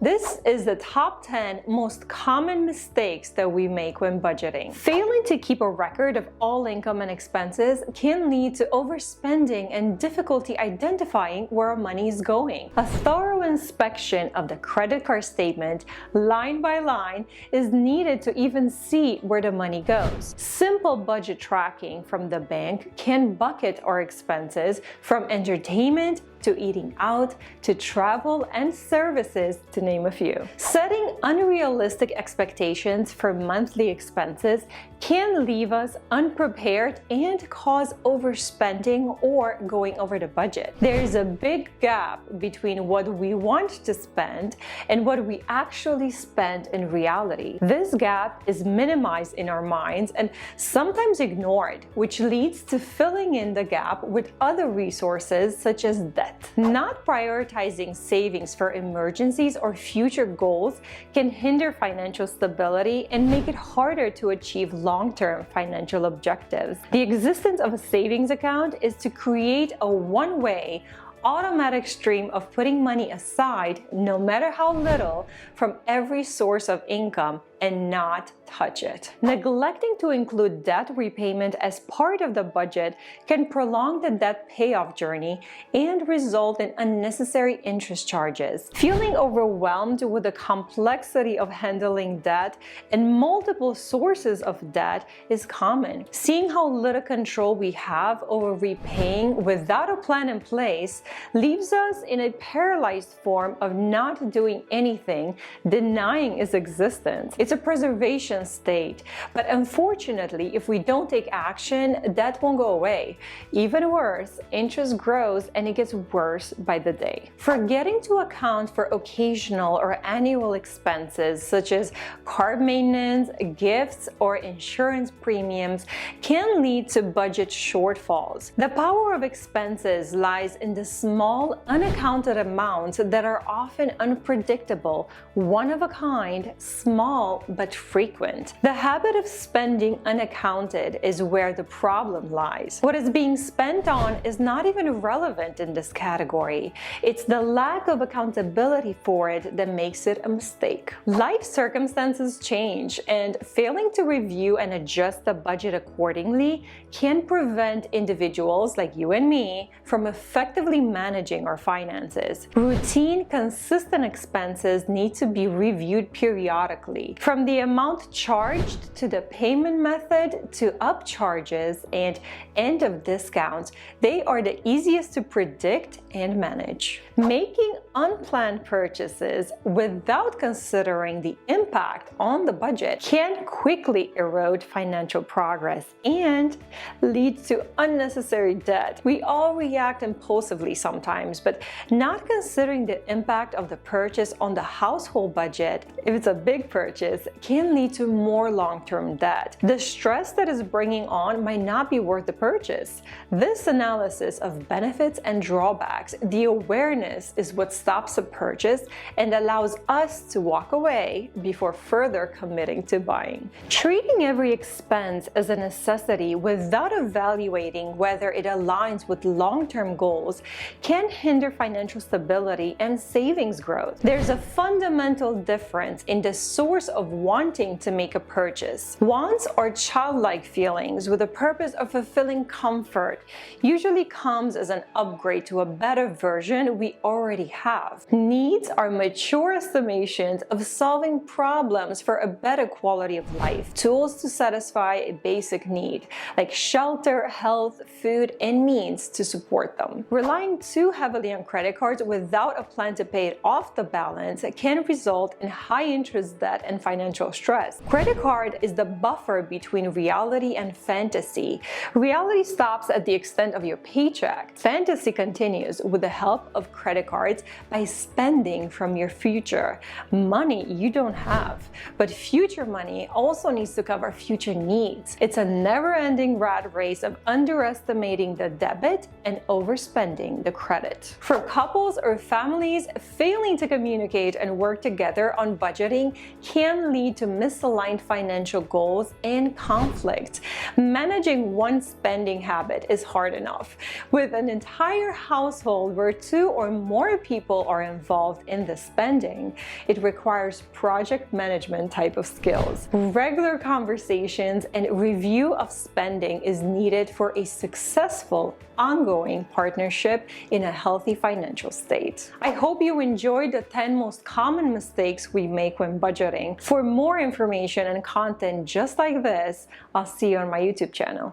This is the top 10 most common mistakes that we make when budgeting. Failing to keep a record of all income and expenses can lead to overspending and difficulty identifying where our money is going. A thorough inspection of the credit card statement, line by line, is needed to even see where the money goes. Simple budget tracking from the bank can bucket our expenses from entertainment to eating out, to travel and services, to name a few. Setting unrealistic expectations for monthly expenses can leave us unprepared and cause overspending or going over the budget. There is a big gap between what we want to spend and what we actually spend in reality. This gap is minimized in our minds and sometimes ignored, which leads to filling in the gap with other resources such as debt. Not prioritizing savings for emergencies or future goals can hinder financial stability and make it harder to achieve long-term financial objectives. The existence of a savings account is to create a one-way, automatic stream of putting money aside, no matter how little, from every source of income and not touch it. Neglecting to include debt repayment as part of the budget can prolong the debt payoff journey and result in unnecessary interest charges. Feeling overwhelmed with the complexity of handling debt and multiple sources of debt is common. Seeing how little control we have over repaying without a plan in place leaves us in a paralyzed form of not doing anything, denying its existence. It's a preservation state, but unfortunately, if we don't take action, debt won't go away. Even worse, interest grows and it gets worse by the day. Forgetting to account for occasional or annual expenses such as card maintenance, gifts, or insurance premiums can lead to budget shortfalls. The power of expenses lies in the small, unaccounted amounts that are often unpredictable, one of a kind, small, but frequent. The habit of spending unaccounted is where the problem lies. What is being spent on is not even relevant in this category. It's the lack of accountability for it that makes it a mistake. Life circumstances change, and failing to review and adjust the budget accordingly can prevent individuals like you and me from effectively managing our finances. Routine, consistent expenses need to be reviewed periodically. From the amount charged to the payment method to upcharges and end of discounts, they are the easiest to predict and manage. Making unplanned purchases without considering the impact on the budget can quickly erode financial progress and lead to unnecessary debt. We all react impulsively sometimes, but not considering the impact of the purchase on the household budget, if it's a big purchase, can lead to more long-term debt. The stress that is bringing on might not be worth the purchase. This analysis of benefits and drawbacks, the awareness, is what stops a purchase and allows us to walk away before further committing to buying. Treating every expense as a necessity without evaluating whether it aligns with long-term goals can hinder financial stability and savings growth. There's a fundamental difference in the source of wanting to make a purchase. Wants are childlike feelings with the purpose of fulfilling comfort, usually comes as an upgrade to a better version we already have. Needs are mature estimations of solving problems for a better quality of life, tools to satisfy a basic need, like shelter, health, food, and means to support them. Relying too heavily on credit cards without a plan to pay it off the balance can result in high interest debt and financial stress. Credit card is the buffer between reality and fantasy. Reality stops at the extent of your paycheck. Fantasy continues with the help of credit cards by spending from your future, money you don't have. But future money also needs to cover future needs. It's a never-ending rat race of underestimating the debit and overspending the credit. For couples or families, failing to communicate and work together on budgeting can can lead to misaligned financial goals and conflict. Managing one spending habit is hard enough. With an entire household where 2 or more people are involved in the spending, it requires project management type of skills. Regular conversations and review of spending is needed for a successful, ongoing partnership in a healthy financial state. I hope you enjoyed the 10 most common mistakes we make when budgeting. For more information and content just like this, I'll see you on my YouTube channel.